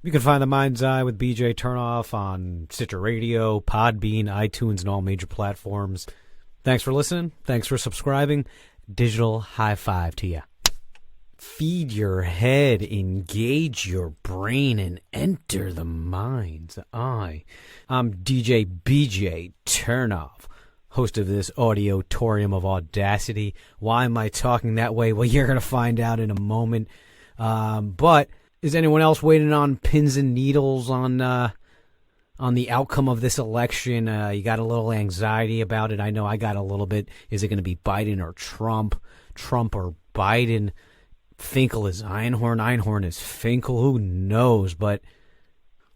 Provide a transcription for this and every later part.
You can find The Mind's Eye with BJ Turnoff on Stitcher Radio, Podbean, iTunes, and all major platforms. Thanks for listening. Thanks for subscribing. Digital high five to you. Feed your head, engage your brain, and enter the mind's eye. I'm DJ BJ Turnoff, host of this auditorium of audacity. Why am I talking that way? Well, you're going to find out in a moment. But is anyone else waiting on pins and needles on the outcome of this election? You got a little anxiety about it. I know I got a little bit. Is it going to be Biden or Trump? Trump or Biden? Finkel is Einhorn. Einhorn is Finkel. Who knows? But,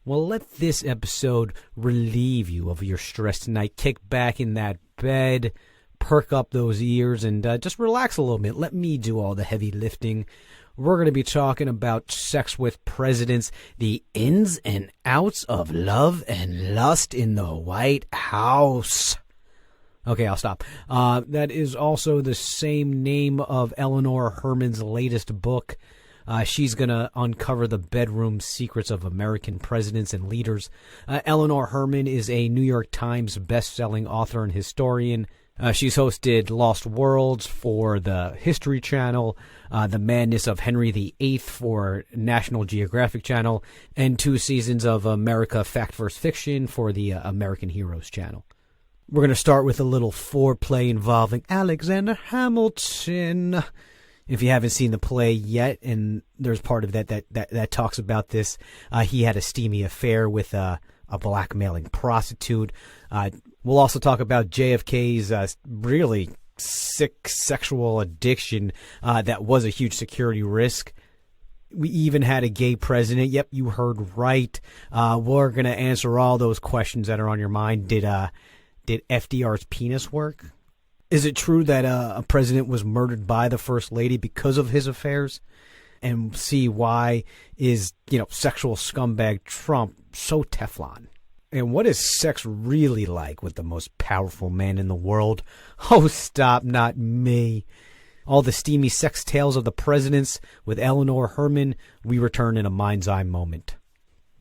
well, let this episode relieve you of your stress tonight. Kick back in that bed, perk up those ears, and just relax a little bit. Let me do all the heavy lifting. We're going to be talking about sex with presidents, the ins and outs of love and lust in the White House. Okay, I'll stop. That is also the same name of Eleanor Herman's latest book. She's going to uncover the bedroom secrets of American presidents and leaders. Eleanor Herman is a New York Times best-selling author and historian. She's hosted Lost Worlds for the History Channel, The Madness of Henry VIII for National Geographic Channel, and 2 seasons of America Fact vs. Fiction for the American Heroes Channel. We're going to start with a little foreplay involving Alexander Hamilton. If you haven't seen the play yet, and there's part of that talks about this, he had a steamy affair with a blackmailing prostitute. We'll also talk about JFK's really sick sexual addiction that was a huge security risk. We even had a gay president. Yep, you heard right. We're going to answer all those questions that are on your mind. Did FDR's penis work? Is it true that a president was murdered by the First Lady because of his affairs? And see why is, sexual scumbag Trump so Teflon? And what is sex really like with the most powerful man in the world? Oh, stop, not me. All the steamy sex tales of the presidents with Eleanor Herman. We return in a mind's eye moment.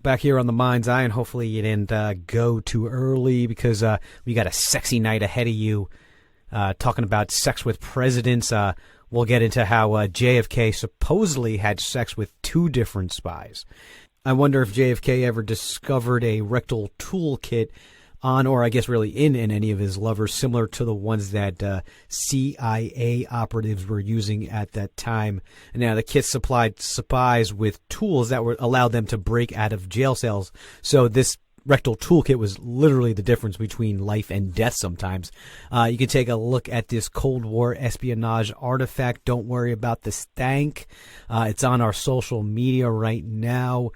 Back here on the Mind's Eye, and hopefully you didn't go too early because we got a sexy night ahead of you talking about sex with presidents. We'll get into how JFK supposedly had sex with 2 different spies. I wonder if JFK ever discovered a rectal toolkit on, or I guess really in any of his lovers, similar to the ones that CIA operatives were using at that time. And now the kit supplied spies with tools that would allow them to break out of jail cells. So this rectal toolkit was literally the difference between life and death sometimes. You can take a look at this Cold War espionage artifact. Don't worry about the stank. It's on our social media right now.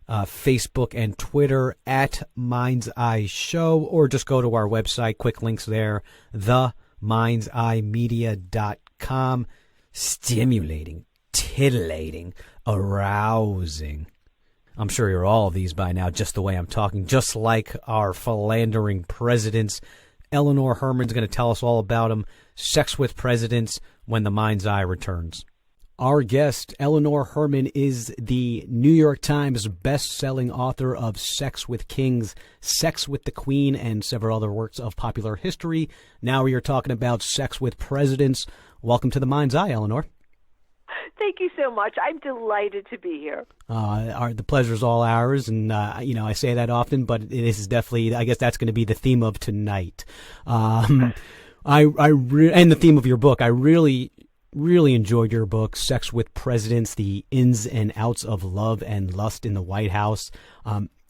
Facebook and Twitter at Mind's Eye Show, or just go to our website. Quick links there, themindseyemedia.com. Stimulating, titillating, arousing. I'm sure you're all of these by now, just the way I'm talking, just like our philandering presidents. Eleanor Herman's going to tell us all about them. Sex with presidents when the Mind's Eye returns. Our guest, Eleanor Herman, is the New York Times best-selling author of Sex with Kings, Sex with the Queen, and several other works of popular history. Now we are talking about sex with presidents. Welcome to the Mind's Eye, Eleanor. Thank you so much. I'm delighted to be here. The pleasure's all ours, and I say that often, but it is definitely, I guess that's going to be the theme of tonight. And the theme of your book. I really enjoyed your book, Sex with Presidents, the Ins and Outs of Love and Lust in the White House.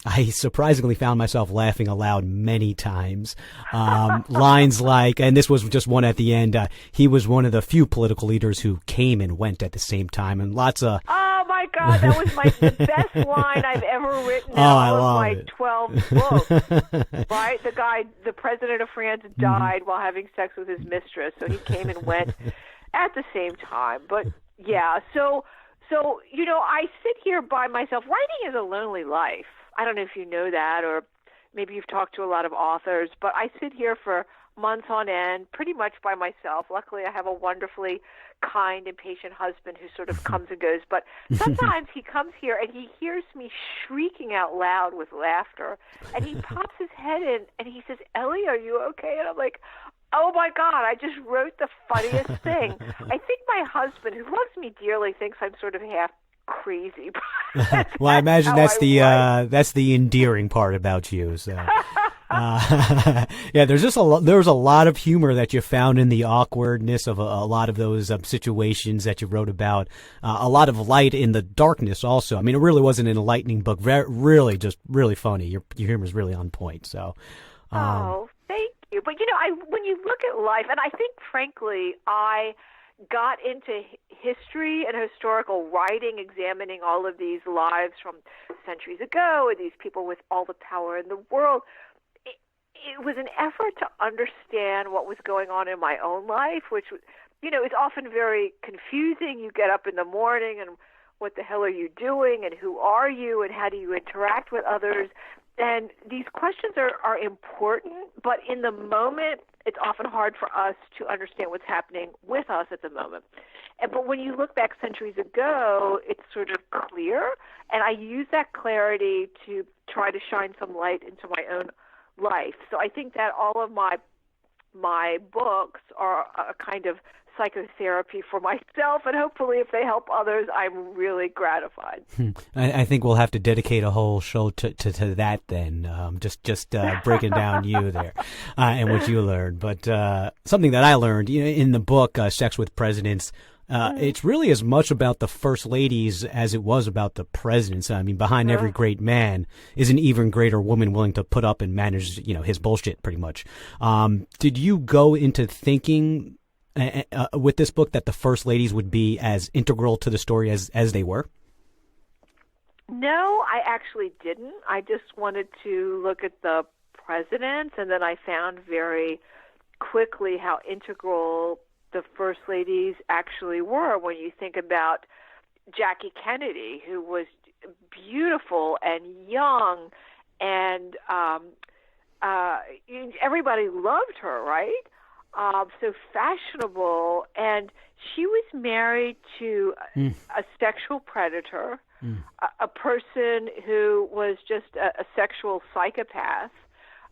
I surprisingly found myself laughing aloud many times. Lines like, and this was just one at the end, he was one of the few political leaders who came and went at the same time, and lots of... Oh, my God, that was the best line I've ever written in all of my 12 books. Right? The president of France died while having sex with his mistress, so he came and went at the same time. But yeah, so I sit here by myself. Writing is a lonely life. I don't know if you know that, or maybe you've talked to a lot of authors, but I sit here for months on end, pretty much by myself. Luckily, I have a wonderfully kind and patient husband who sort of comes and goes. But sometimes he comes here and he hears me shrieking out loud with laughter, and he pops his head in and he says, "Ellie, are you okay?" And I'm like, "Oh my God, I just wrote the funniest thing." I think my husband, who loves me dearly, thinks I'm sort of half crazy. Well, I imagine that's the endearing part about you. So, yeah, there's a lot of humor that you found in the awkwardness of a lot of those situations that you wrote about. A lot of light in the darkness, also. I mean, it really wasn't an enlightening book. Really, just really funny. Your humor is really on point. So, oh, thank you. But when you look at life, and I think, frankly, I got into history and historical writing, examining all of these lives from centuries ago and these people with all the power in the world. It was an effort to understand what was going on in my own life, which, is often very confusing. You get up in the morning and what the hell are you doing and who are you and how do you interact with others? And these questions are important, but in the moment, it's often hard for us to understand what's happening with us at the moment. But when you look back centuries ago, it's sort of clear, and I use that clarity to try to shine some light into my own life. So I think that all of my books are a kind of psychotherapy for myself, and hopefully if they help others, I'm really gratified. I think we'll have to dedicate a whole show to that then, just breaking down you there and what you learned. But something that I learned in the book, Sex with Presidents, it's really as much about the first ladies as it was about the presidents. I mean, behind every great man is an even greater woman willing to put up and manage, his bullshit pretty much. Did you go into thinking with this book that the first ladies would be as integral to the story as they were? No, I actually didn't. I just wanted to look at the presidents, and then I found very quickly how integral the first ladies actually were. When you think about Jackie Kennedy, who was beautiful and young, and everybody loved her, right? So fashionable, and she was married to a sexual predator, a person who was just a sexual psychopath,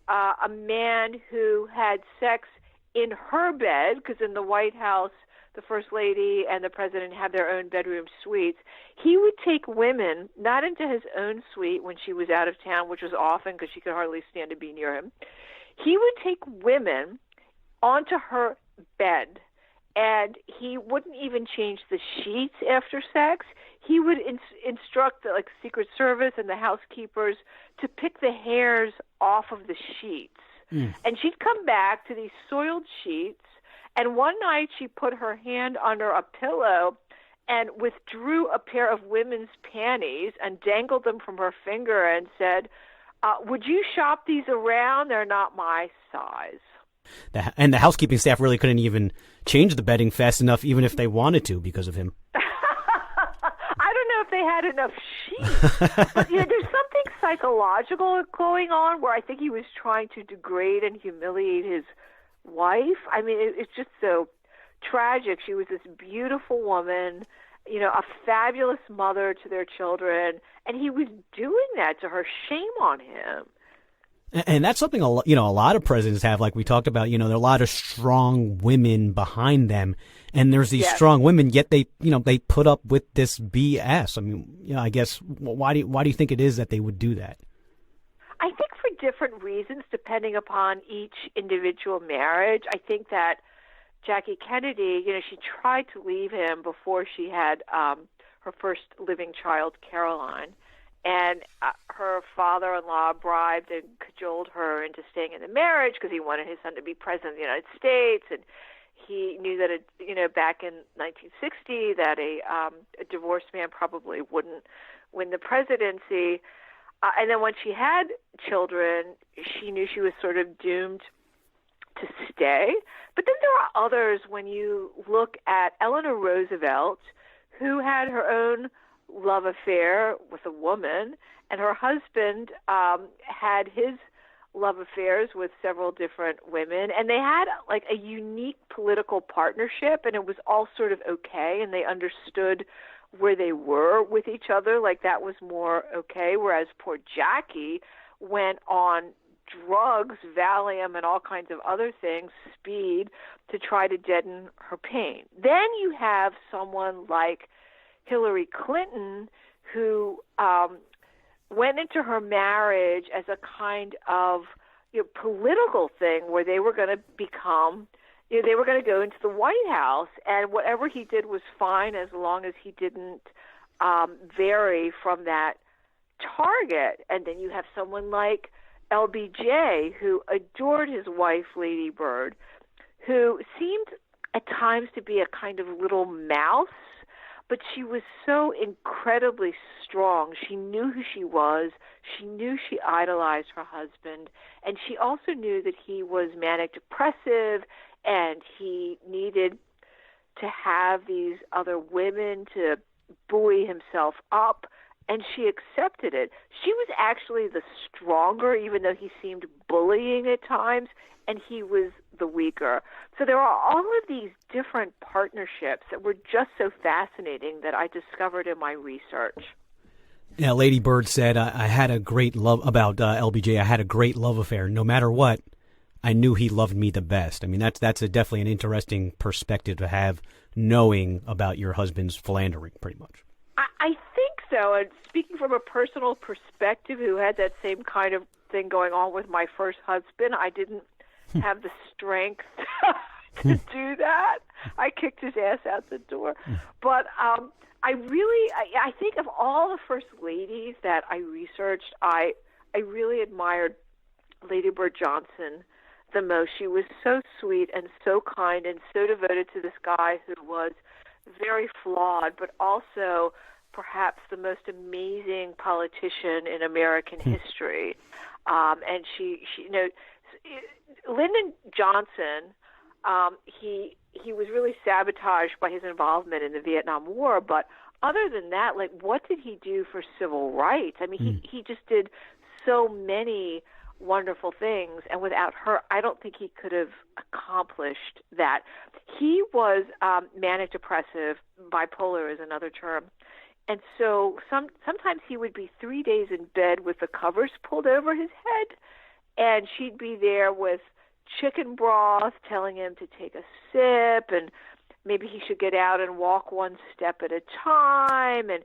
a man who had sex in her bed, because in the White House, the First Lady and the President have their own bedroom suites. He would take women, not into his own suite when she was out of town, which was often because she could hardly stand to be near him. He would take women onto her bed, and he wouldn't even change the sheets after sex. He would instruct the Secret Service and the housekeepers to pick the hairs off of the sheets. And she'd come back to these soiled sheets, and one night she put her hand under a pillow and withdrew a pair of women's panties and dangled them from her finger and said, "Would you shop these around? They're not my size." And the housekeeping staff really couldn't even change the bedding fast enough, even if they wanted to, because of him. I don't know if they had enough sheets. But there's something psychological going on where I think he was trying to degrade and humiliate his wife. I mean, it's just so tragic. She was this beautiful woman, a fabulous mother to their children, and he was doing that to her. Shame on him. And that's something, a lot of presidents have, like we talked about, there are a lot of strong women behind them, and there's these strong women, yet they put up with this BS. I mean, I guess, why do you think it is that they would do that? I think for different reasons, depending upon each individual marriage. I think that Jackie Kennedy, she tried to leave him before she had her first living child, Caroline. And her father-in-law bribed and cajoled her into staying in the marriage because he wanted his son to be president of the United States. And he knew that, back in 1960, that a divorced man probably wouldn't win the presidency. And then when she had children, she knew she was sort of doomed to stay. But then there are others. When you look at Eleanor Roosevelt, who had her own love affair with a woman, and her husband had his love affairs with several different women, and they had like a unique political partnership, and it was all sort of okay, and they understood where they were with each other, like that was more okay, whereas poor Jackie went on drugs, Valium, and all kinds of other things, speed, to try to deaden her pain. Then you have someone like Hillary Clinton, who went into her marriage as a kind of political thing where they were going to become, they were going to go into the White House, and whatever he did was fine as long as he didn't vary from that target. And then you have someone like LBJ, who adored his wife, Lady Bird, who seemed at times to be a kind of little mouse, but she was so incredibly strong. She knew who she was. She knew she idolized her husband. And she also knew that he was manic depressive and he needed to have these other women to buoy himself up. And she accepted it. She was actually the stronger, even though he seemed bullying at times, and he was the weaker. So there are all of these different partnerships that were just so fascinating that I discovered in my research. Yeah, Lady Bird said, I had a great love about LBJ. I had a great love affair. No matter what, I knew he loved me the best. I mean, that's definitely an interesting perspective to have, knowing about your husband's philandering, pretty much. I think so. And speaking from a personal perspective, who had that same kind of thing going on with my first husband, I didn't have the strength to do that. I kicked his ass out the door. But I think of all the first ladies that I researched, I really admired Lady Bird Johnson the most. She was so sweet and so kind and so devoted to this guy who was very flawed, but also perhaps the most amazing politician in American history. And she, Lyndon Johnson, he was really sabotaged by his involvement in the Vietnam War. But other than that, like, what did he do for civil rights? I mean, he just did so many wonderful things, and without her, I don't think he could have accomplished that. He was manic depressive, bipolar is another term, and so sometimes he would be 3 days in bed with the covers pulled over his head, and she'd be there with chicken broth, telling him to take a sip, and maybe he should get out and walk one step at a time, and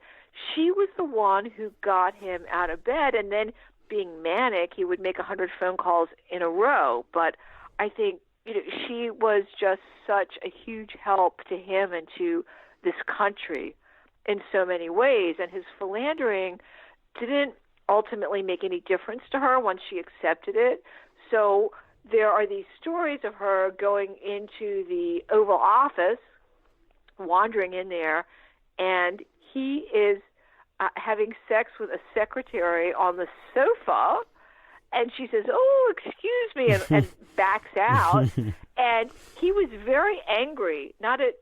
she was the one who got him out of bed. And then, being manic, he would make 100 phone calls in a row. But I think she was just such a huge help to him and to this country in so many ways. And his philandering didn't ultimately make any difference to her once she accepted it. So there are these stories of her going into the Oval Office, wandering in there, and he is having sex with a secretary on the sofa, and she says, "Oh, excuse me," and backs out. And he was very angry, not at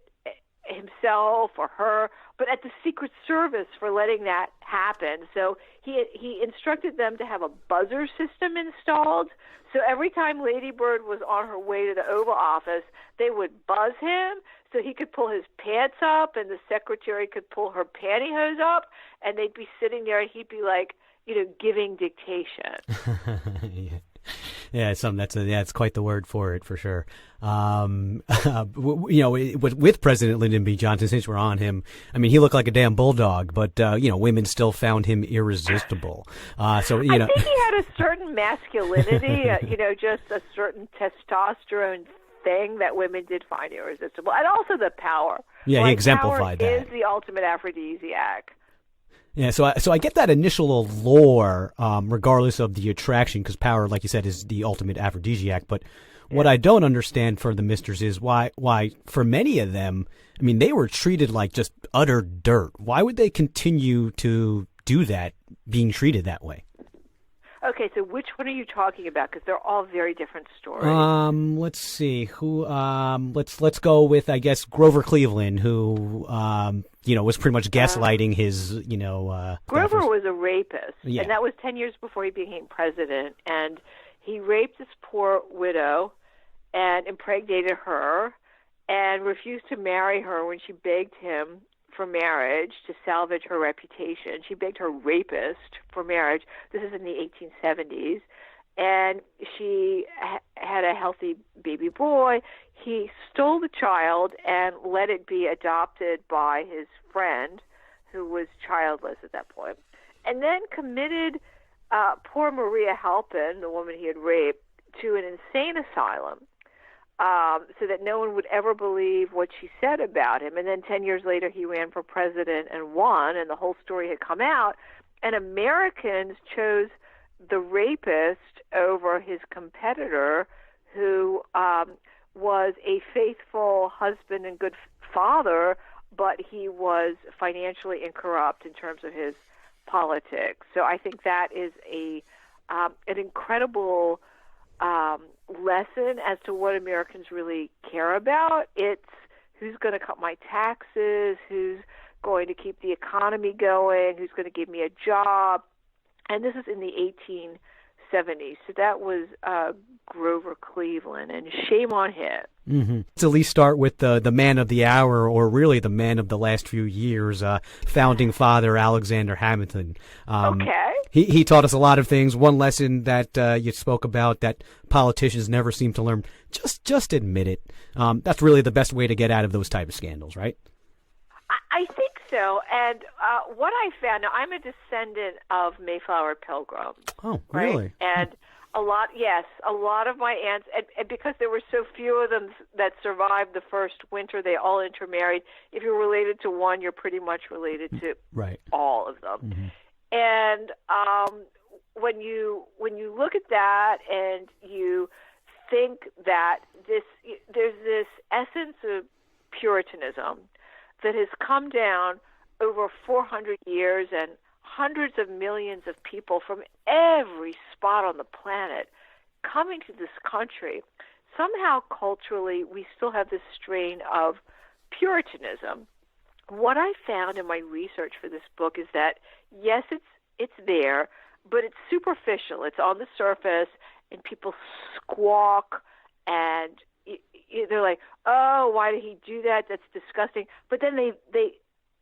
himself or her, but at the Secret Service for letting that happen. So he instructed them to have a buzzer system installed. So every time Lady Bird was on her way to the Oval Office, they would buzz him so he could pull his pants up and the secretary could pull her pantyhose up, and they'd be sitting there and he'd be like, giving dictation. Yeah, it's quite the word for it, for sure. With President Lyndon B. Johnson, since we're on him, I mean, he looked like a damn bulldog, but women still found him irresistible. I think he had a certain masculinity, just a certain testosterone thing that women did find irresistible, and also the power. Yeah, he exemplified power that. Is the ultimate aphrodisiac. Yeah, so I get that initial allure, regardless of the attraction, because power, like you said, is the ultimate aphrodisiac. But what I don't understand for the misters is why for many of them, I mean, they were treated like just utter dirt. Why would they continue to do that, being treated that way? Okay, so which one are you talking about? Because they're all very different stories. Let's see. Let's go with, I guess, Grover Cleveland, who was pretty much gaslighting his, Grover was a rapist, yeah. And that was 10 years before he became president. And He raped this poor widow and impregnated her and refused to marry her when she begged him for marriage to salvage her reputation. She begged her rapist for marriage. This is in the 1870s. And she had a healthy baby boy. He stole the child and let it be adopted by his friend, who was childless at that point, and then committed poor Maria Halpin, the woman he had raped, to an insane asylum so that no one would ever believe what she said about him. And then 10 years later, he ran for president and won, and the whole story had come out. And Americans chose the rapist over his competitor, who was a faithful husband and good father, but he was financially incorrupt in terms of his politics. So I think that is an incredible lesson as to what Americans really care about. It's who's going to cut my taxes, who's going to keep the economy going, who's going to give me a job. And this is in the 1870s. So that was Grover Cleveland, and shame on him. Mm-hmm. Let's at least start with the man of the hour, or really the man of the last few years, founding father Alexander Hamilton. Okay. He taught us a lot of things. One lesson that you spoke about that politicians never seem to learn, just admit it. That's really the best way to get out of those type of scandals, right? I think so. And what I found, now I'm a descendant of Mayflower Pilgrims. Oh, really? Right? And a lot of my aunts, and because there were so few of them that survived the first winter, they all intermarried. If you're related to one, you're pretty much related to all of them. Mm-hmm. And when you look at that and you think that there's this essence of Puritanism that has come down over 400 years, and hundreds of millions of people from every spot on the planet coming to this country. Somehow culturally we still have this strain of Puritanism. What I found in my research for this book is that yes, it's there, but it's superficial. It's on the surface, and people squawk, and they're like, oh, why did he do that? That's disgusting. But then they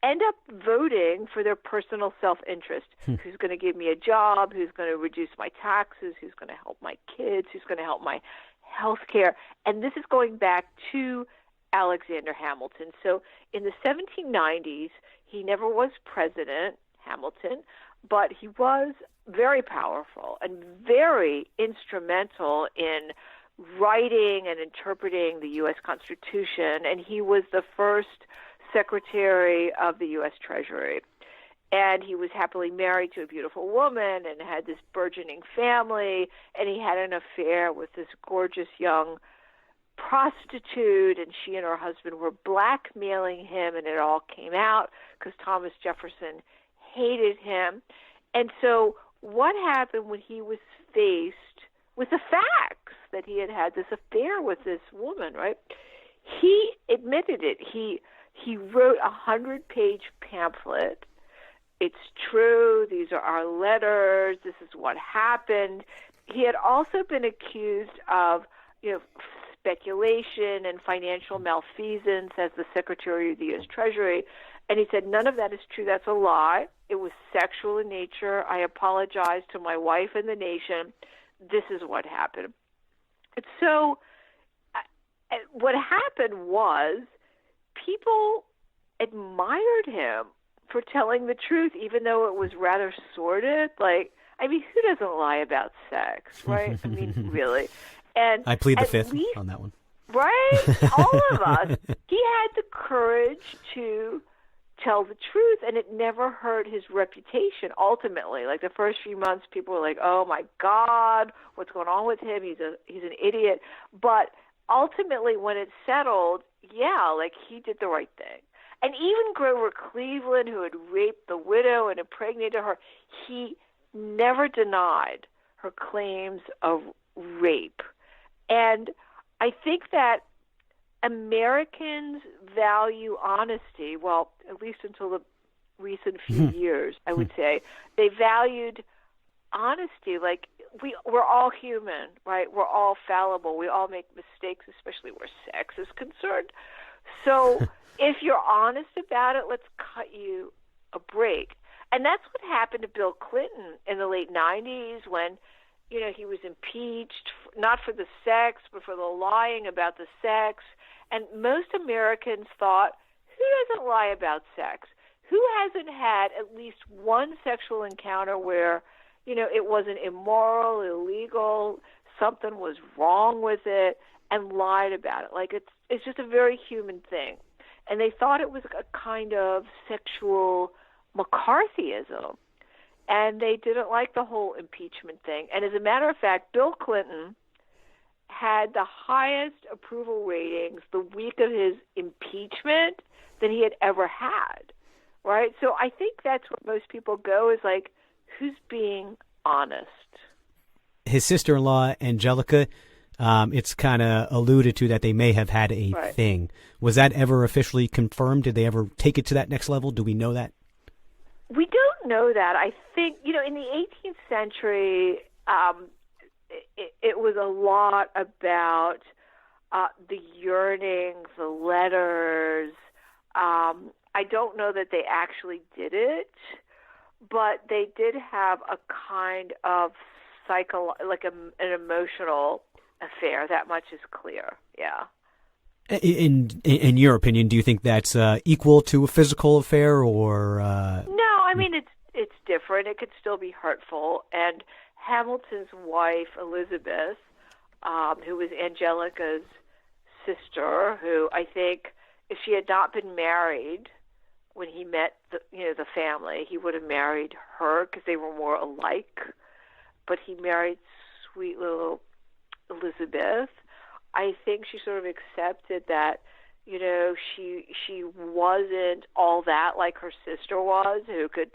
end up voting for their personal self-interest. Who's going to give me a job? Who's going to reduce my taxes? Who's going to help my kids? Who's going to help my health care? And this is going back to Alexander Hamilton. So in the 1790s, he never was president, Hamilton, but he was very powerful and very instrumental in writing and interpreting the U.S. Constitution, and he was the first Secretary of the U.S. Treasury. And he was happily married to a beautiful woman and had this burgeoning family, and he had an affair with this gorgeous young prostitute, and she and her husband were blackmailing him, and it all came out because Thomas Jefferson hated him. And so what happened when he was faced with the facts that he had this affair with this woman, right? He admitted it. He wrote a 100-page pamphlet. It's true. These are our letters. This is what happened. He had also been accused of, speculation and financial malfeasance as the Secretary of the U.S. Treasury. And he said, none of that is true. That's a lie. It was sexual in nature. I apologize to my wife and the nation. This is what happened. And so what happened was people admired him for telling the truth, even though it was rather sordid. Who doesn't lie about sex, right? Really. And I plead the fifth on that one. Right? All of us. He had the courage to tell the truth, and it never hurt his reputation ultimately. Like the first few months, people were like, oh my God, what's going on with him? He's an idiot. But ultimately, when it settled, he did the right thing. And even Grover Cleveland, who had raped the widow and impregnated her, he never denied her claims of rape. And I think that Americans value honesty, well, at least until the recent few years, I would say. They valued honesty. Like we're all human, right? We're all fallible. We all make mistakes, especially where sex is concerned. So if you're honest about it, let's cut you a break. And that's what happened to Bill Clinton in the late 90s when, he was impeached, not for the sex, but for the lying about the sex. And most Americans thought, who doesn't lie about sex? Who hasn't had at least one sexual encounter where, it wasn't immoral, illegal, something was wrong with it, and lied about it? Like, it's just a very human thing. And they thought it was a kind of sexual McCarthyism. And they didn't like the whole impeachment thing. And as a matter of fact, Bill Clinton had the highest approval ratings the week of his impeachment than he had ever had, right? So I think that's where most people go is like, who's being honest? His sister-in-law, Angelica, it's kind of alluded to that they may have had a thing. Was that ever officially confirmed? Did they ever take it to that next level? Do we know that? We don't know that. I think, in the 18th century, it was a lot about the yearnings, the letters. I don't know that they actually did it, but they did have a kind of an emotional affair. That much is clear. Yeah. In your opinion, do you think that's equal to a physical affair, or? No, I mean it's different. It could still be hurtful. And Hamilton's wife, Elizabeth, who was Angelica's sister, who I think if she had not been married when he met the family, he would have married her because they were more alike. But he married sweet little Elizabeth. I think she sort of accepted that, she wasn't all that like her sister was, who could,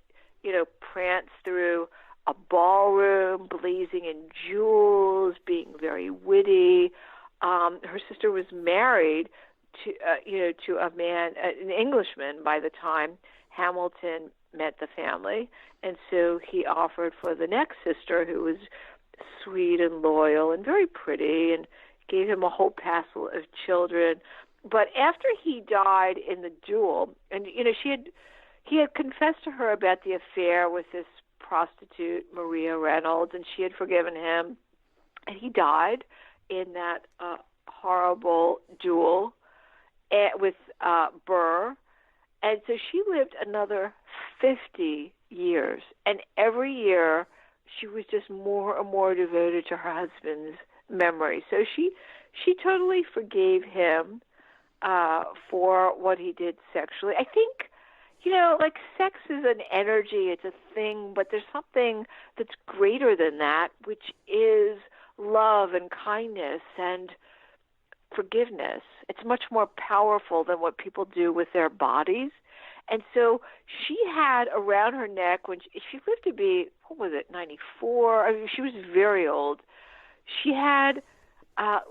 prance through a ballroom, blazing in jewels, being very witty. Her sister was married to a man, an Englishman, by the time Hamilton met the family, and so he offered for the next sister, who was sweet and loyal and very pretty, and gave him a whole passel of children. But after he died in the duel, and he had confessed to her about the affair with this prostitute, Maria Reynolds, and she had forgiven him, and he died in that horrible duel with Burr. And so she lived another 50 years, and every year she was just more and more devoted to her husband's memory. So she totally forgave him for what he did sexually. I think, like sex is an energy, it's a thing, but there's something that's greater than that, which is love and kindness and forgiveness. It's much more powerful than what people do with their bodies. And so she had around her neck, when she lived to be, 94? I mean, she was very old. She had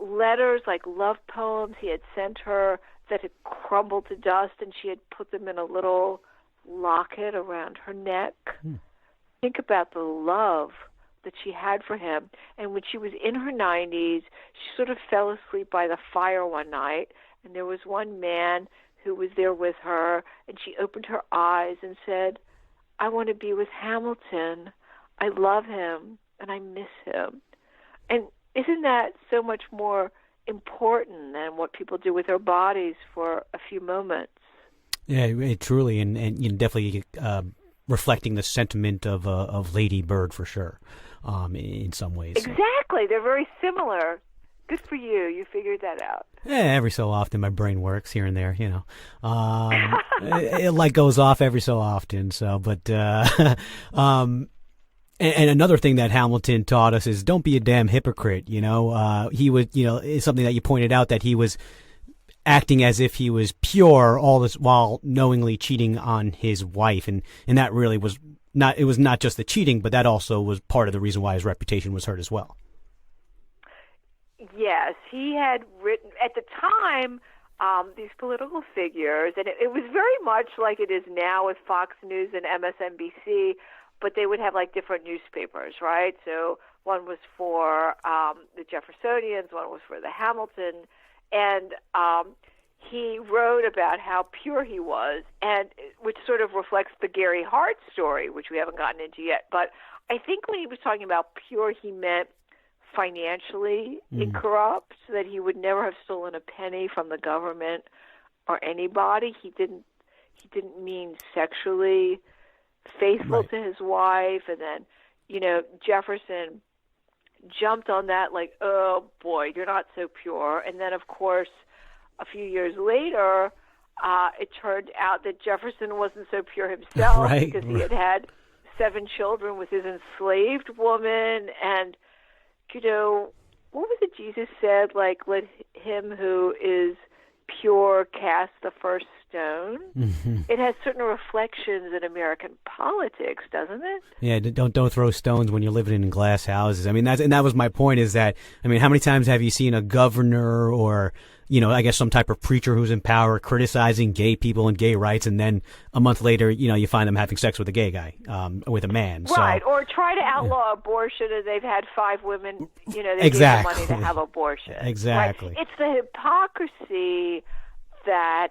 letters, like love poems he had sent her that had crumbled to dust, and she had put them in a little locket around her neck. Think about the love that she had for him. And when she was in her 90s, she sort of fell asleep by the fire one night, and there was one man who was there with her, and she opened her eyes and said, I want to be with Hamilton. I love him, and I miss him. And isn't that so much more important than what people do with their bodies for a few moments? Yeah, truly, and definitely reflecting the sentiment of Lady Bird for sure, in some ways. Exactly, they're very similar. Good for you. You figured that out. Yeah, every so often my brain works here and there, it like goes off every so often. So, but and another thing that Hamilton taught us is don't be a damn hypocrite. He was, it's something that you pointed out, that he was acting as if he was pure all this while knowingly cheating on his wife, and that really was not. It was not just the cheating, but that also was part of the reason why his reputation was hurt as well. Yes, he had written at the time these political figures, and it was very much like it is now with Fox News and MSNBC. but they would have like different newspapers, right? So one was for the Jeffersonians, one was for the Hamilton, and he wrote about how pure he was, and which sort of reflects the Gary Hart story, which we haven't gotten into yet. But I think when he was talking about pure, he meant financially incorrupt, so that he would never have stolen a penny from the government or anybody. He didn't mean sexually faithful to his wife. And then, Jefferson jumped on that like, oh boy, you're not so pure. And then, of course, a few years later, it turned out that Jefferson wasn't so pure himself, because he had 7 children with his enslaved woman. And, what was it Jesus said? Like, let him who is pure cast the first stone. Mm-hmm. It has certain reflections in American politics, doesn't it? Yeah, don't throw stones when you're living in glass houses. I mean, that was my point, is that, I mean, how many times have you seen a governor or, I guess some type of preacher who's in power criticizing gay people and gay rights, and then a month later, you find them having sex with a gay guy, with a man. Right, or try to outlaw abortion, and they've had 5 women, they gave them money to have abortion. Exactly. Right? It's the hypocrisy that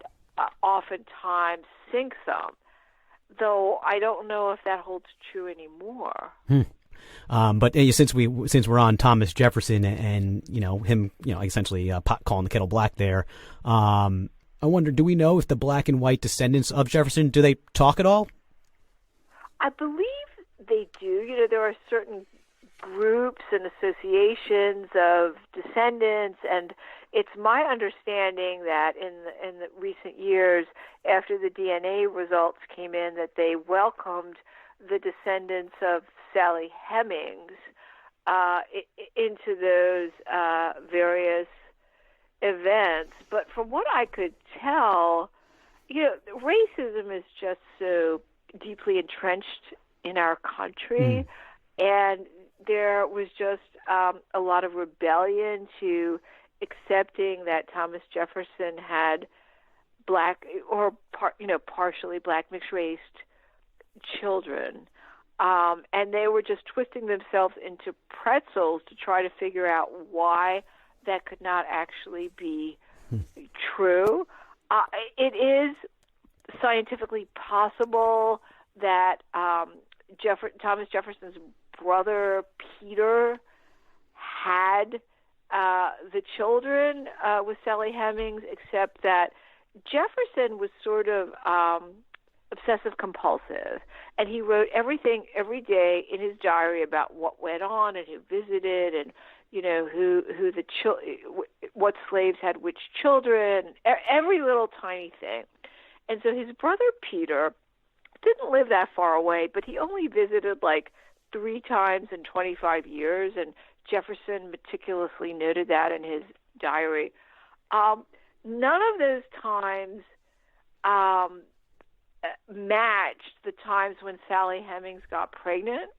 oftentimes sinks them, though I don't know if that holds true anymore. But since we're on Thomas Jefferson and him essentially calling the kettle black there, I wonder, do we know if the black and white descendants of Jefferson, do they talk at all? I believe they do. There are certain groups and associations of descendants, and it's my understanding that in the recent years, after the DNA results came in, that they welcomed the descendants of Sally Hemings into those various events. But from what I could tell, racism is just so deeply entrenched in our country, and there was just a lot of rebellion to accepting that Thomas Jefferson had black or partially black mixed-raced children, and they were just twisting themselves into pretzels to try to figure out why that could not actually be true. It is scientifically possible that Thomas Jefferson's brother Peter had the children with Sally Hemings, except that Jefferson was sort of obsessive compulsive, and he wrote everything every day in his diary about what went on and who visited, and what slaves had which children, every little tiny thing. And so his brother Peter didn't live that far away, but he only visited like 3 times in 25 years, and Jefferson meticulously noted that in his diary. None of those times matched the times when Sally Hemings got pregnant.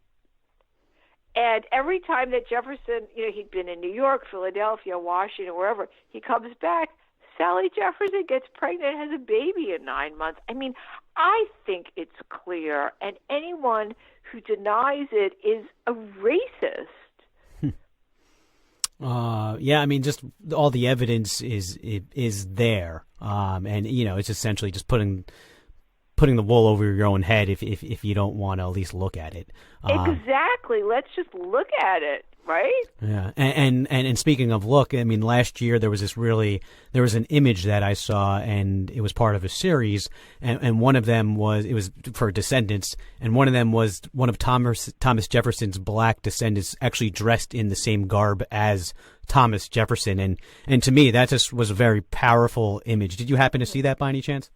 And every time that Jefferson, he'd been in New York, Philadelphia, Washington, wherever, he comes back, Sally Jefferson gets pregnant and has a baby in 9 months. I mean, I think it's clear, and anyone who denies it is a racist. Yeah, I mean, just all the evidence is there, and it's essentially just putting the wool over your own head if you don't want to at least look at it. Exactly. Let's just look at it, right? Yeah. And speaking of look, I mean, last year there was an image that I saw, and it was part of a series, and one of them it was for descendants, and one of them was one of Thomas Jefferson's black descendants actually dressed in the same garb as Thomas Jefferson, and to me that just was a very powerful image. Did you happen to see that by any chance?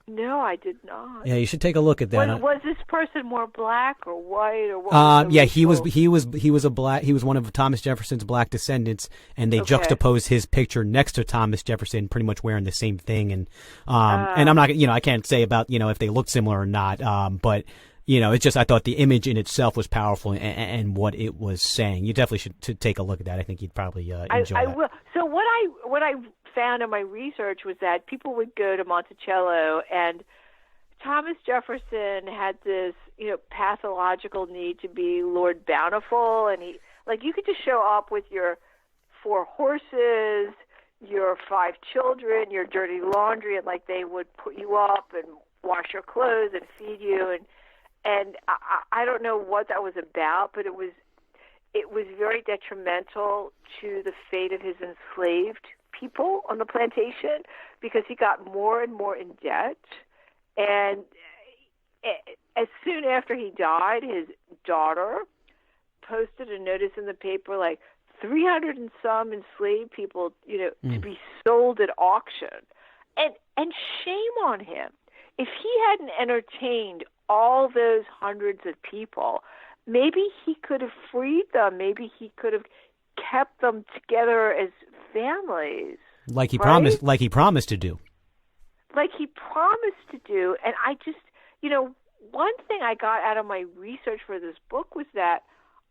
No, I did not. Yeah, you should take a look at that. Was this person more black or white or what? Yeah, he was one of Thomas Jefferson's black descendants, and they juxtaposed his picture next to Thomas Jefferson, pretty much wearing the same thing. And I'm not, I can't say about if they looked similar or not. But it's just I thought the image in itself was powerful and what it was saying. You definitely should take a look at that. I think you'd probably enjoy I that. will. So what I found in my research was that people would go to Monticello, and Thomas Jefferson had this pathological need to be Lord Bountiful, and you could just show up with your 4 horses, your 5 children, your dirty laundry, and they would put you up and wash your clothes and feed you, and I don't know what that was about, but it was very detrimental to the fate of his enslaved people on the plantation, because he got more and more in debt. And as soon after he died, his daughter posted a notice in the paper 300 and some enslaved people, to be sold at auction. And shame on him. If he hadn't entertained all those hundreds of people, maybe he could have freed them. Maybe he could have kept them together as families. Like he right? promised. Like he promised to do. Like he promised to do. And I just, one thing I got out of my research for this book was that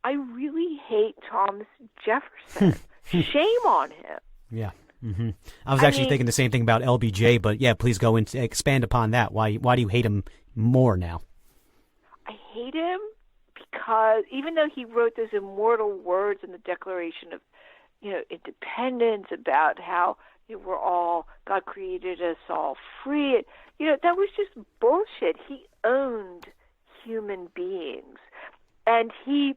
I really hate Thomas Jefferson. Shame on him. Yeah. Mm-hmm. I was actually thinking the same thing about LBJ, but yeah, please go and expand upon that. Why do you hate him more now? I hate him because even though he wrote those immortal words in the Declaration of, Independence about how God created us all free, that was just bullshit. He owned human beings, and he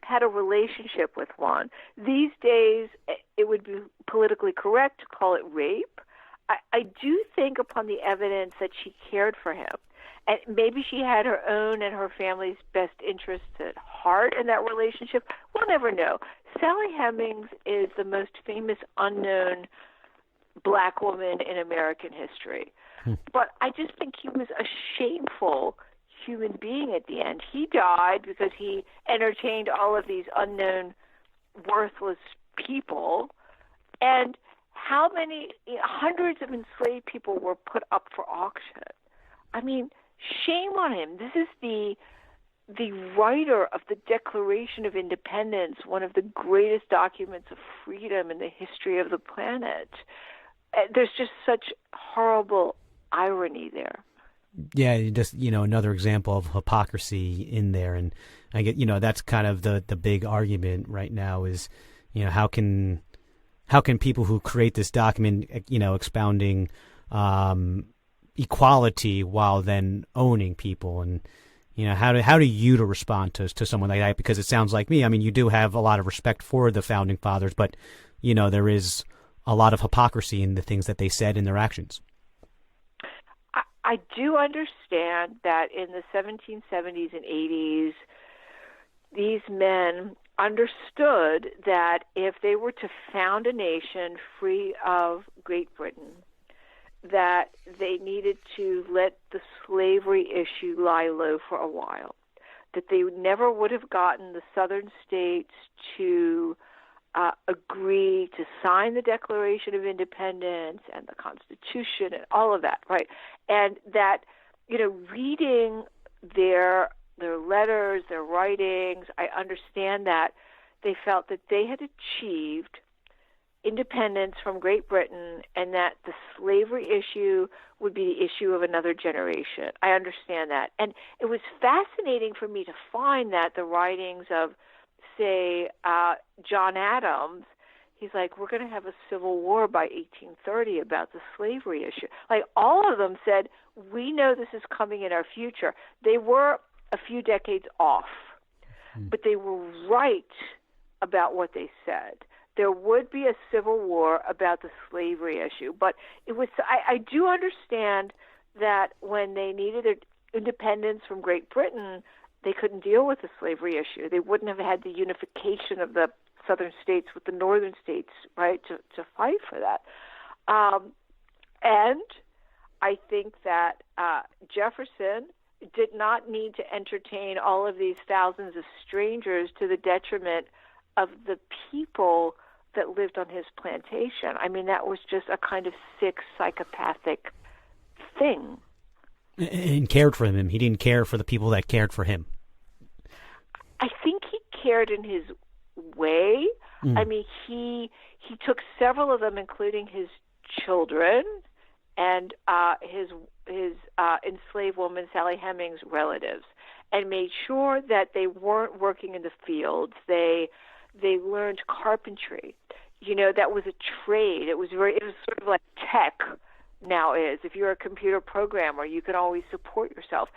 had a relationship with one. These days, it would be politically correct to call it rape. I do think, upon the evidence, that she cared for him. And maybe she had her own and her family's best interests at heart in that relationship. We'll never know. Sally Hemings is the most famous unknown black woman in American history. But I just think he was a shameful human being at the end. He died because he entertained all of these unknown, worthless people. And how many, hundreds of enslaved people were put up for auction? I mean, shame on him. This is the writer of the Declaration of Independence, one of the greatest documents of freedom in the history of the planet. There's just such horrible irony there. Yeah, just another example of hypocrisy in there, and I get that's kind of the big argument right now is how can people who create this document expounding equality while then owning people, and how do you to respond to someone like that? Because it sounds like me. I mean, you do have a lot of respect for the founding fathers, but there is a lot of hypocrisy in the things that they said and their actions. I do understand that in the 1770s and 80s, these men understood that if they were to found a nation free of Great Britain, that they needed to let the slavery issue lie low for a while, that they never would have gotten the southern states to agree to sign the Declaration of Independence and the Constitution and all of that, right? And that, reading their letters, their writings, I understand that they felt that they had achieved independence from Great Britain and that the slavery issue would be the issue of another generation. I understand that. And it was fascinating for me to find that the writings of, say, John Adams, he's like, we're going to have a civil war by 1830 about the slavery issue. All of them said, we know this is coming in our future. They were a few decades off, but they were right about what they said. There would be a civil war about the slavery issue, but it was. I do understand that when they needed their independence from Great Britain, they couldn't deal with the slavery issue. They wouldn't have had the unification of the southern states with the northern states, right, to fight for that. And I think that Jefferson did not need to entertain all of these thousands of strangers to the detriment of the people that lived on his plantation. I mean, that was just a kind of sick, psychopathic thing. And cared for him. He didn't care for the people that cared for him. I think he cared in his way. I mean, he took several of them, including his children and his enslaved woman, Sally Hemings' relatives. and made sure that they weren't working in the fields. They learned carpentry. That was a trade. It was sort of like tech now is. If you're a computer programmer, you can always support yourself.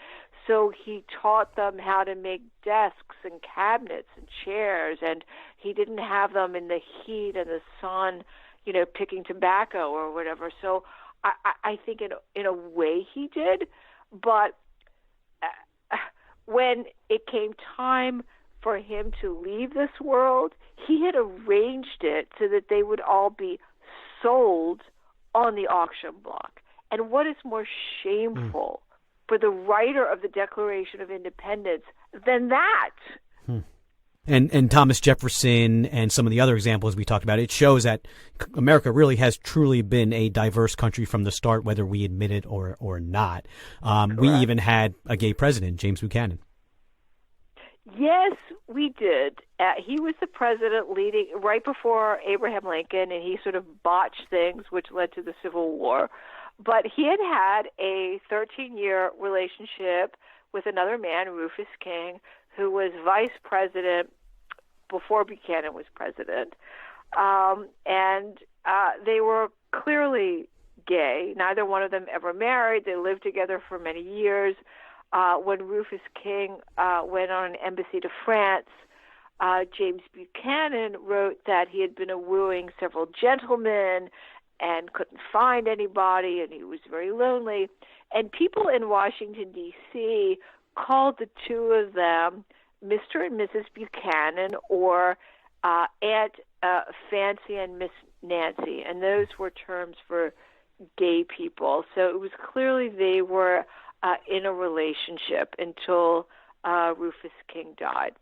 So he taught them how to make desks and cabinets and chairs, and he didn't have them in the heat and the sun, picking tobacco or whatever. So I think in a way he did, but when it came time for him to leave this world, he had arranged it so that they would all be sold on the auction block. And what is more shameful for the writer of the Declaration of Independence than that? And Thomas Jefferson and some of the other examples we talked about, it shows that America really has truly been a diverse country from the start, whether we admit it or not. We even had a gay president, James Buchanan. Yes, we did. He was the president leading right before Abraham Lincoln, and he sort of botched things, which led to the Civil War. But he had a 13-year relationship with another man, Rufus King, who was vice president before Buchanan was president. And they were clearly gay. Neither one of them ever married. They lived together for many years. When Rufus King went on an embassy to France, James Buchanan wrote that he had been wooing several gentlemen and couldn't find anybody, and he was very lonely. And people in Washington, D.C. called the two of them Mr. and Mrs. Buchanan, or Aunt Fancy and Miss Nancy, and those were terms for gay people. So it was clearly they were in a relationship until Rufus King died.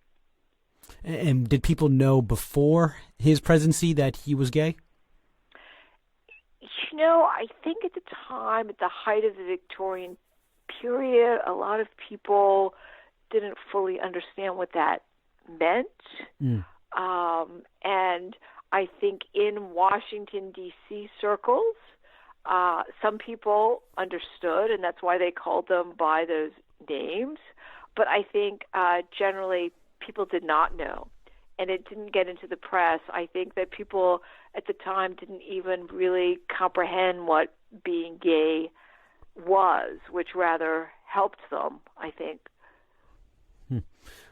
And did people know before his presidency that he was gay? I think at the time, at the height of the Victorian period, a lot of people didn't fully understand what that meant. And I think in Washington, D.C. circles, some people understood, and that's why they called them by those names. But I think generally people did not know, and it didn't get into the press. I think that people at the time didn't even really comprehend what being gay was, which rather helped them, I think.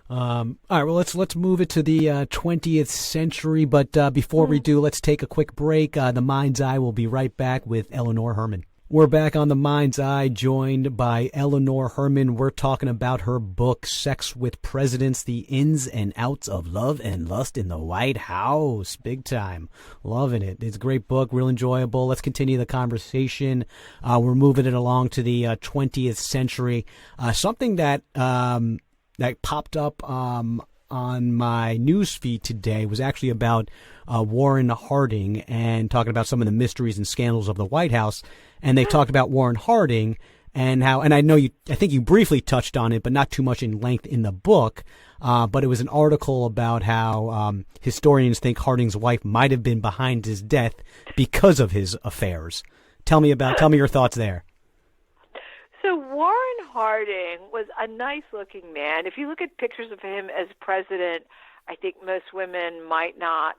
All right, well, let's move it to the 20th century. But before we do, let's take a quick break. The Mind's Eye will be right back with Eleanor Herman. We're back on The Mind's Eye, joined by Eleanor Herman. We're talking about her book, Sex with Presidents, The Ins and Outs of Love and Lust in the White House. Big time. Loving it. It's a great book, real enjoyable. Let's continue the conversation. We're moving it along to the 20th century. Something that popped up on my news feed today was actually about Warren Harding, and talking about some of the mysteries and scandals of the White House. And they talked about Warren Harding and how, and I think you briefly touched on it, but not too much in length in the book. But it was an article about how historians think Harding's wife might have been behind his death because of his affairs. Tell me your thoughts there. So Warren Harding was a nice-looking man. If you look at pictures of him as president, I think most women might not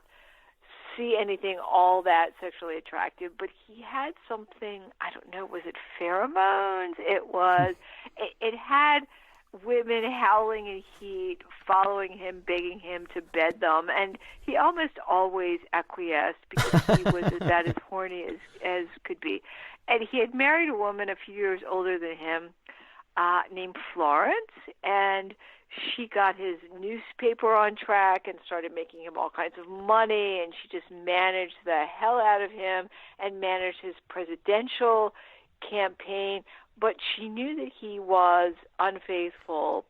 see anything all that sexually attractive, but he had something, I don't know, was it pheromones? It had women howling in heat, following him, begging him to bed them, and he almost always acquiesced because he was about as horny as could be. And he had married a woman a few years older than him named Florence, and she got his newspaper on track and started making him all kinds of money, and she just managed the hell out of him and managed his presidential campaign. But she knew that he was unfaithful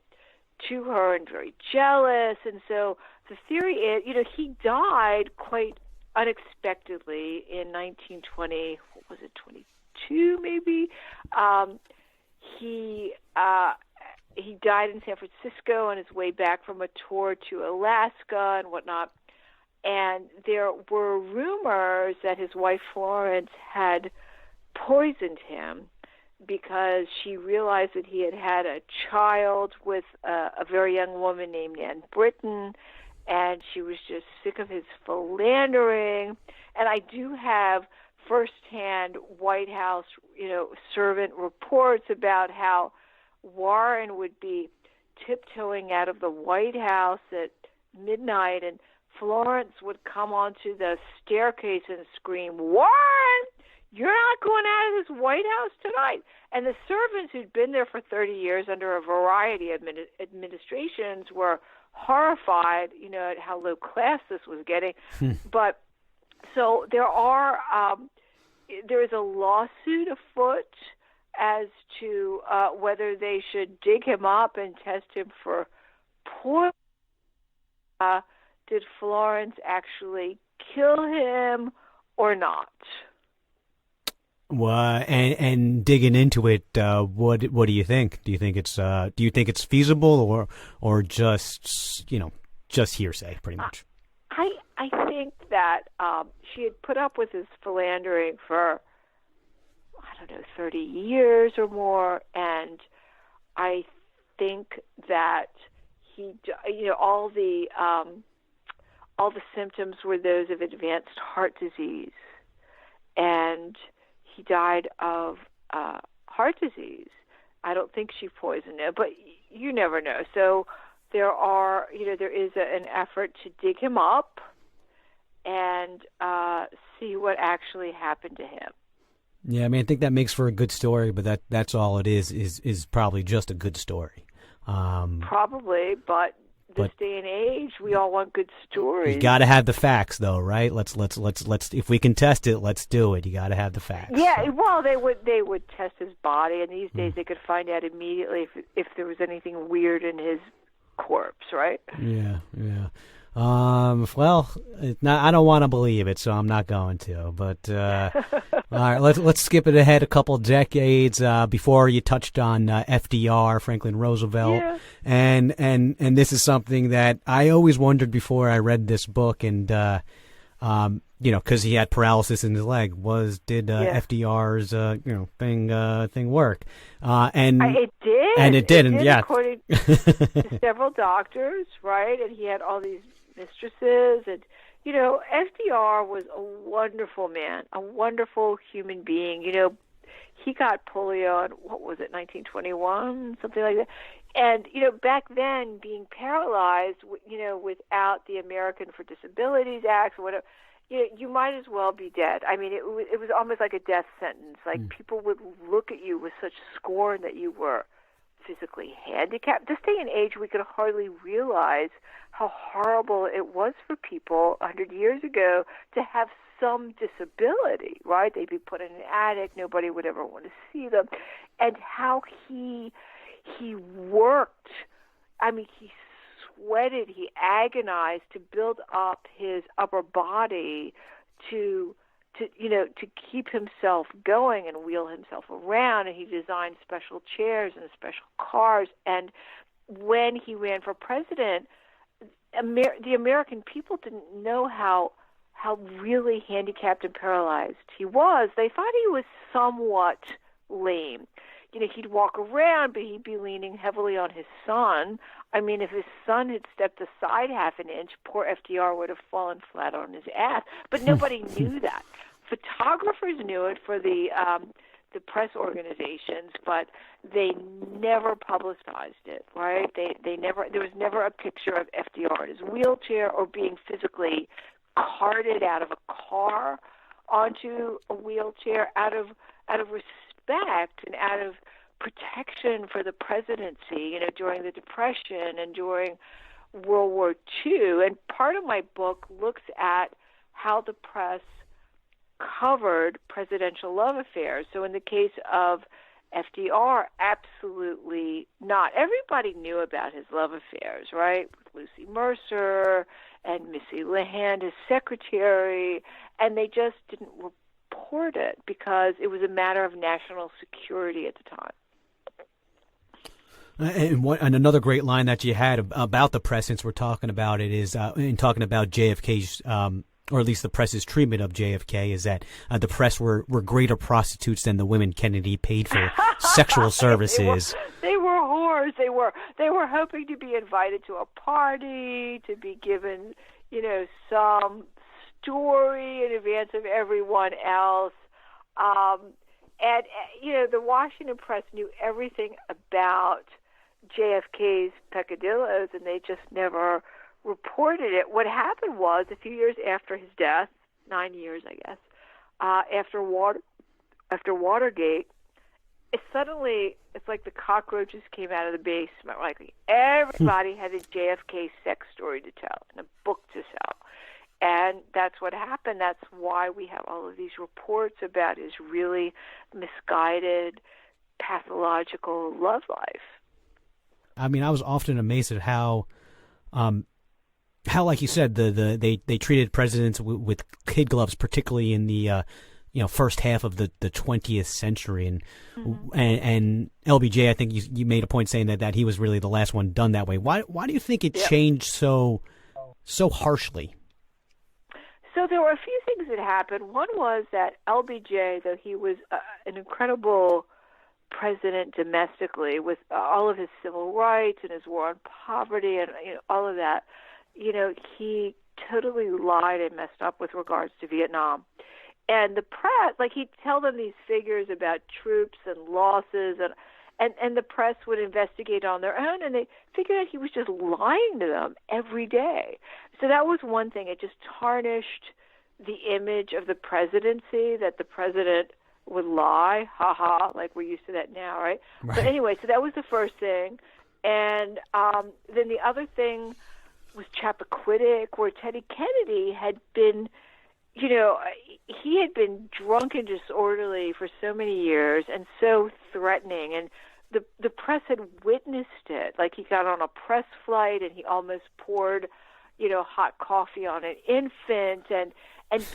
to her and very jealous, and so the theory is, he died quite unexpectedly in 1920, what was it, 22 maybe? He died in San Francisco on his way back from a tour to Alaska and whatnot. And there were rumors that his wife Florence had poisoned him because she realized that he had a child with a very young woman named Ann Britton, and she was just sick of his philandering. And I do have firsthand White House, servant reports about how Warren would be tiptoeing out of the White House at midnight, and Florence would come onto the staircase and scream, "Warren, you're not going out of this White House tonight." And the servants who'd been there for 30 years under a variety of administrations were horrified, at how low class this was getting. But so there is a lawsuit afoot as to whether they should dig him up and test him for poison. Did Florence actually kill him or not? Well, and digging into it, what do you think? Do you think it's feasible or just hearsay, pretty much? I think that she had put up with his philandering for 30 years or more, and I think that he, all the symptoms were those of advanced heart disease, and he died of heart disease. I don't think she poisoned him, but you never know. So there is an effort to dig him up and see what actually happened to him. Yeah, I think that makes for a good story, but that's all it is probably just a good story. Probably, but this day and age, we all want good stories. You got to have the facts, though, right? Let's if we can test it, let's do it. You got to have the facts. Yeah, well, they would test his body, and these days they could find out immediately if there was anything weird in his corpse, right? Yeah. Well, I don't want to believe it, so I'm not going to. But all right, let's skip it ahead a couple decades. Before you touched on FDR, Franklin Roosevelt, yeah. and this is something that I always wondered before I read this book, and because he had paralysis in his leg. Did FDR's thing work? It did. And it did, yeah. According to several doctors, right? And he had all these mistresses, and FDR was a wonderful man, a wonderful human being. He got polio in, what was it, 1921, something like that. And back then, being paralyzed, without the American for Disabilities Act or whatever, you might as well be dead. I mean, it was almost like a death sentence. Like people would look at you with such scorn that you were physically handicapped. This day and age, we could hardly realize how horrible it was for people 100 years ago to have some disability, right? They'd be put in an attic, nobody would ever want to see them. And how he worked, he sweated, he agonized to build up his upper body to keep himself going and wheel himself around, and he designed special chairs and special cars. And when he ran for president, the American people didn't know how really handicapped and paralyzed he was. They thought he was somewhat lame. He'd walk around, but he'd be leaning heavily on his son. If his son had stepped aside half an inch, poor FDR would have fallen flat on his ass. But nobody knew that. Photographers knew it for the press organizations, but they never publicized it, right? They never. There was never a picture of FDR in his wheelchair or being physically carted out of a car onto a wheelchair out of respect and out of protection for the presidency, during the Depression and during World War II. And part of my book looks at how the press covered presidential love affairs. So in the case of FDR, absolutely not. Everybody knew about his love affairs, right? With Lucy Mercer and Missy Lehand, his secretary, and they just didn't report it because it was a matter of national security at the time. And another great line that you had about the press, since we're talking about it, is in talking about JFK's or at least the press's treatment of JFK, is that the press were greater prostitutes than the women Kennedy paid for sexual services. They were whores. They were hoping to be invited to a party, to be given, some story in advance of everyone else. The Washington press knew everything about JFK's peccadillos, and they just never reported it. What happened was, a few years after his death, 9 years, I guess, after Watergate, it's like the cockroaches came out of the basement. Like everybody had a JFK sex story to tell and a book to sell. And that's what happened. That's why we have all of these reports about his really misguided, pathological love life. I mean, I was often amazed at how, like you said, they treated presidents with kid gloves, particularly in the first half of the 20th century, and LBJ, I think you made a point saying that he was really the last one done that way. Why do you think it changed so harshly? So there were a few things that happened. One was that LBJ, though he was an incredible president domestically with all of his civil rights and his war on poverty and all of that, he totally lied and messed up with regards to Vietnam. And the press, he'd tell them these figures about troops and losses, and the press would investigate on their own, and they figured out he was just lying to them every day. So that was one thing. It just tarnished the image of the presidency, that the president would lie, like we're used to that now, right? But anyway, so that was the first thing. And then the other thing was Chappaquiddick, where Teddy Kennedy had been, he had been drunk and disorderly for so many years and so threatening, and the press had witnessed it. Like, he got on a press flight and he almost poured, hot coffee on an infant, and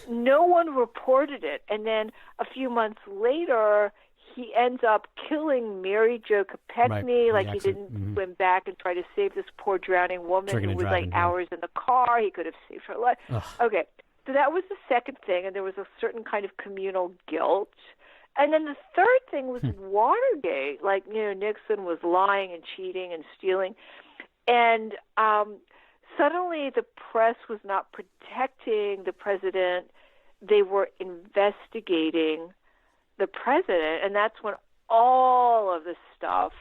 no one reported it. And then a few months later, he ends up killing Mary Jo Kopechne. Like, he didn't swim back and try to save this poor drowning woman who was hours in the car. He could have saved her life. Ugh. Okay. So that was the second thing, and there was a certain kind of communal guilt. And then the third thing was Watergate. Like, Nixon was lying and cheating and stealing. And suddenly the press was not protecting the president. They were investigating the president. And that's when all of this stuff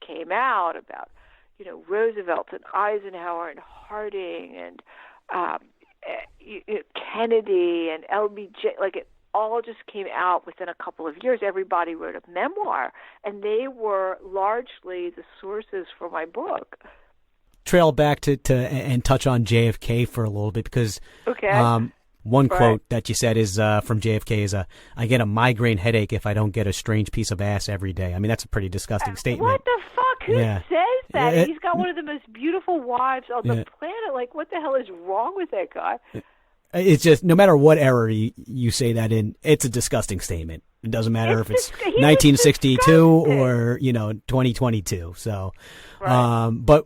came out about, Roosevelt and Eisenhower and Harding and Kennedy and LBJ. Like, it all just came out within a couple of years. Everybody wrote a memoir, and they were largely the sources for my book. Trail back to and touch on JFK for a little bit, because one quote that you said is from JFK is, "I get a migraine headache if I don't get a strange piece of ass every day." I mean, that's a pretty disgusting statement. What the fuck? Who says that? He's got one of the most beautiful wives on the planet. Like, what the hell is wrong with that guy? It's just, no matter what era you say that in, it's a disgusting statement. It doesn't matter if it's 1962 or 2022. So, but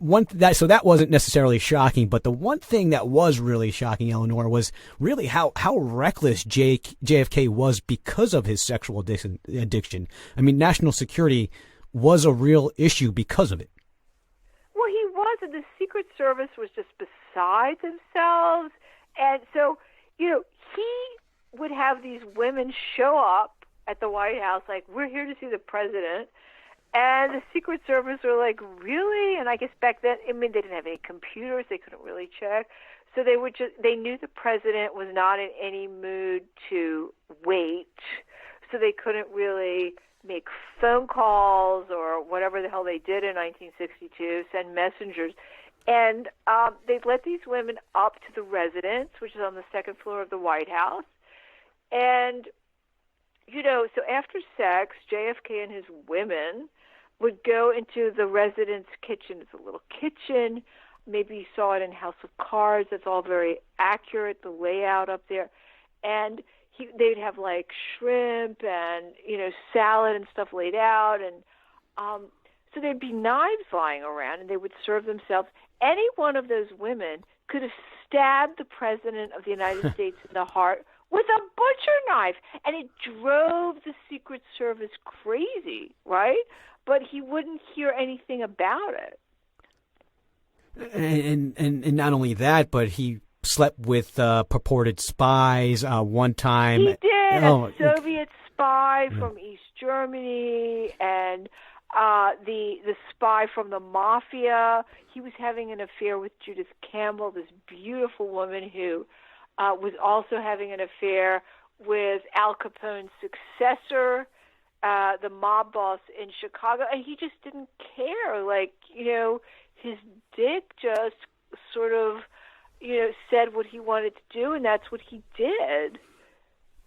so that wasn't necessarily shocking. But the one thing that was really shocking, Eleanor, was really how reckless JFK was because of his sexual addiction. I mean, national security was a real issue because of it. Well, he was, and the Secret Service was just beside themselves. And so, he would have these women show up at the White House like, "We're here to see the president." And the Secret Service were like, "Really?" And I guess back then, they didn't have any computers. They couldn't really check. So they knew the president was not in any mood to wait. So they couldn't really make phone calls or whatever the hell they did in 1962, send messengers. And they'd let these women up to the residence, which is on the second floor of the White House. And, so after sex, JFK and his women would go into the residence kitchen. It's a little kitchen. Maybe you saw it in House of Cards. It's all very accurate, the layout up there. And they'd have, like, shrimp and, salad and stuff laid out. And so there'd be knives lying around, and they would serve themselves. Any one of those women could have stabbed the President of the United States in the heart with a butcher knife, and it drove the Secret Service crazy, right? But he wouldn't hear anything about it. And not only that, but he slept with purported spies one time. He did, a Soviet spy from East Germany, and the spy from the mafia. He was having an affair with Judith Campbell, this beautiful woman who was also having an affair with Al Capone's successor, the mob boss in Chicago, and he just didn't care. Like, his dick just sort of, said what he wanted to do, and that's what he did.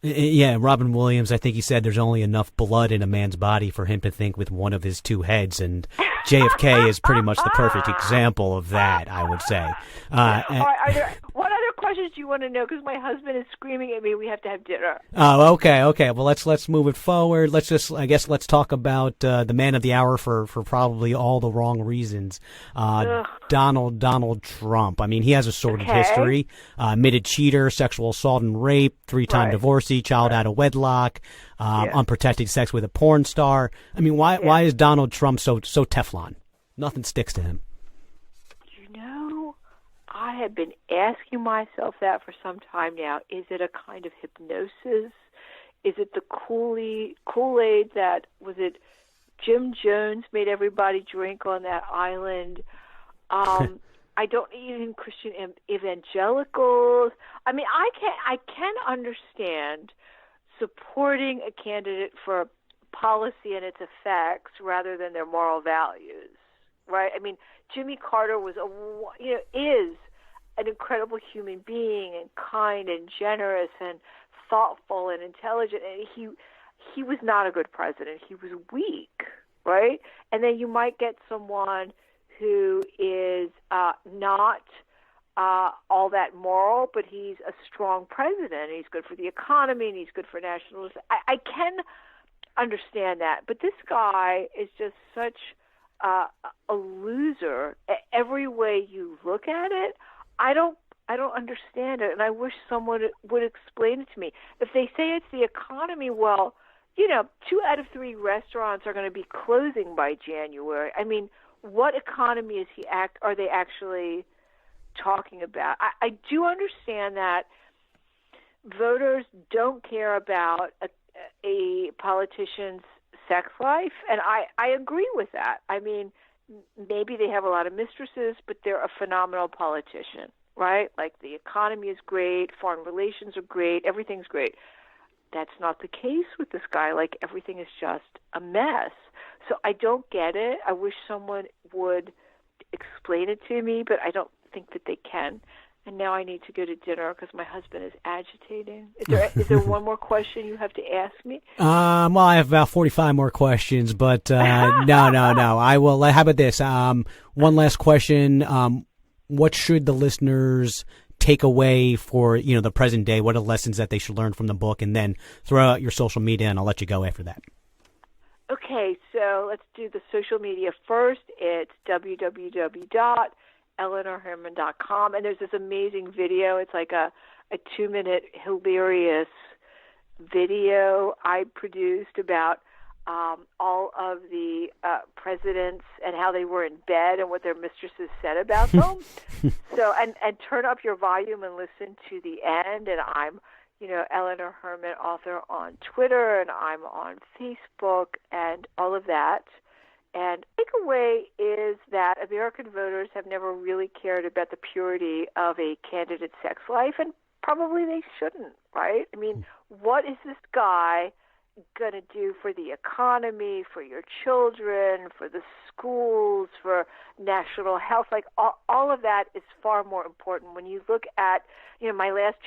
Yeah, Robin Williams, I think he said there's only enough blood in a man's body for him to think with one of his two heads, and JFK is pretty much the perfect example of that, I would say. What other questions do you want to know? Because my husband is screaming at me. We have to have dinner. Oh, okay. Well, let's move it forward. Let's talk about the man of the hour for probably all the wrong reasons. Donald Trump. I mean, he has a sordid history. Admitted cheater, sexual assault and rape, 3-time divorcee, child out of wedlock, unprotected sex with a porn star. I mean, why is Donald Trump so Teflon? Nothing sticks to him. I have been asking myself that for some time now. Is it a kind of hypnosis? Is it the Kool-Aid that, was it Jim Jones made everybody drink on that island? I don't even Christian evangelicals. I mean, I can understand supporting a candidate for policy and its effects rather than their moral values, right? I mean, Jimmy Carter is an incredible human being and kind and generous and thoughtful and intelligent, and he was not a good president. He was weak, right? And then you might get someone who is not all that moral, but he's a strong president. He's good for the economy, and he's good for national. I can understand that, but this guy is just such a loser every way you look at it. I don't understand it, and I wish someone would explain it to me. If they say it's the economy, well, 2 out of 3 restaurants are going to be closing by January. I mean, what economy are they actually talking about? I do understand that voters don't care about a politician's sex life, and I agree with that. I mean, maybe they have a lot of mistresses, but they're a phenomenal politician, right? Like, the economy is great, foreign relations are great, everything's great. That's not the case with this guy. Like, everything is just a mess. So I don't get it. I wish someone would explain it to me, but I don't think that they can. And now I need to go to dinner because my husband is agitating. Is there one more question you have to ask me? Well, I have about 45 more questions, but no. I will. How about this? One last question. What should the listeners take away for the present day? What are lessons that they should learn from the book? And then throw out your social media, and I'll let you go after that. Okay, so let's do the social media first. It's www.eleanorherman.com, and there's this amazing video. It's like a 2-minute hilarious video I produced about all of the presidents and how they were in bed and what their mistresses said about them. So, and turn up your volume and listen to the end. And I'm, Eleanor Herman, author on Twitter, and I'm on Facebook and all of that. And the takeaway is that American voters have never really cared about the purity of a candidate's sex life, and probably they shouldn't, right? I mean, what is this guy going to do for the economy, for your children, for the schools, for national health? Like, all of that is far more important. When you look at, my last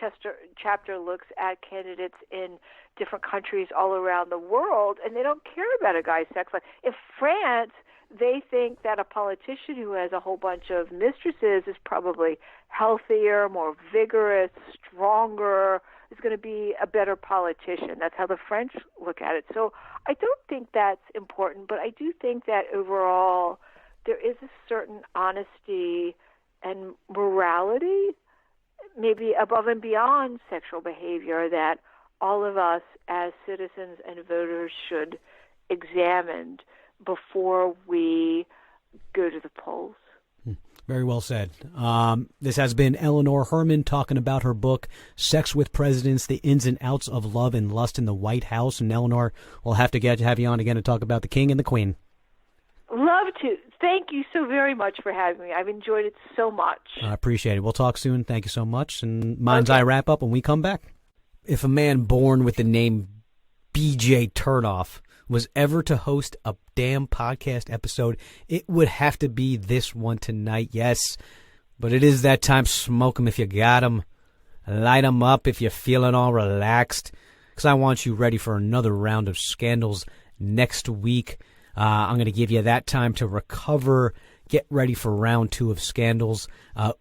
chapter looks at candidates in different countries all around the world, and they don't care about a guy's sex life. In France, they think that a politician who has a whole bunch of mistresses is probably healthier, more vigorous, stronger, is going to be a better politician. That's how the French look at it. So I don't think that's important, but I do think that overall there is a certain honesty and morality, maybe above and beyond sexual behavior, that all of us as citizens and voters should examine before we go to the polls. Very well said. This has been Eleanor Herman talking about her book, Sex with Presidents, The Ins and Outs of Love and Lust in the White House. And Eleanor, we'll have to have you on again to talk about the king and the queen. Love to. Thank you so very much for having me. I've enjoyed it so much. I appreciate it. We'll talk soon. Thank you so much. And Mind's Eye wrap up when we come back. If a man born with the name BJ Turnoff was ever to host a damn podcast episode, it would have to be this one tonight. Yes, but it is that time. Smoke 'em if you got 'em. Light 'em up if you're feeling all relaxed, because I want you ready for another round of scandals next week. I'm going to give you that time to recover. Get ready for round 2 of scandals.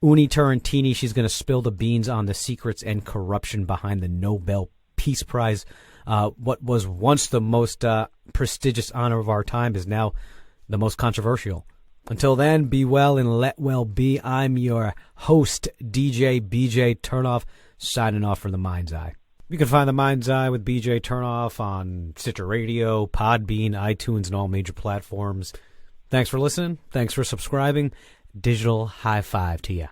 Uni Turrentini, she's going to spill the beans on the secrets and corruption behind the Nobel Peace Prize. What was once the most prestigious honor of our time is now the most controversial. Until then, be well and let well be. I'm your host, DJ BJ Turnoff, signing off from the Mind's Eye. You can find the Mind's Eye with BJ Turnoff on Stitcher Radio, Podbean, iTunes, and all major platforms. Thanks for listening. Thanks for subscribing. Digital high five to you.